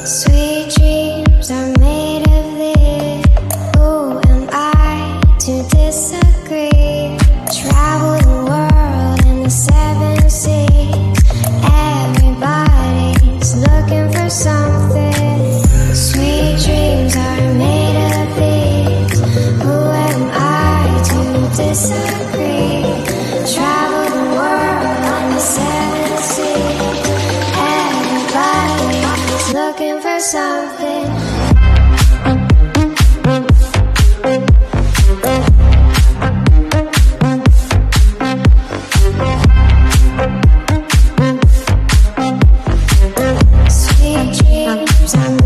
Sweet dreams are made of this. Who am I to disagree? Travel the world in the 7 seas. Everybody's looking for something. Sweet dreams are made of these. Who am I to disagree? Travel the world in the 7 seas. Everybody's looking for something. Sweet dreams are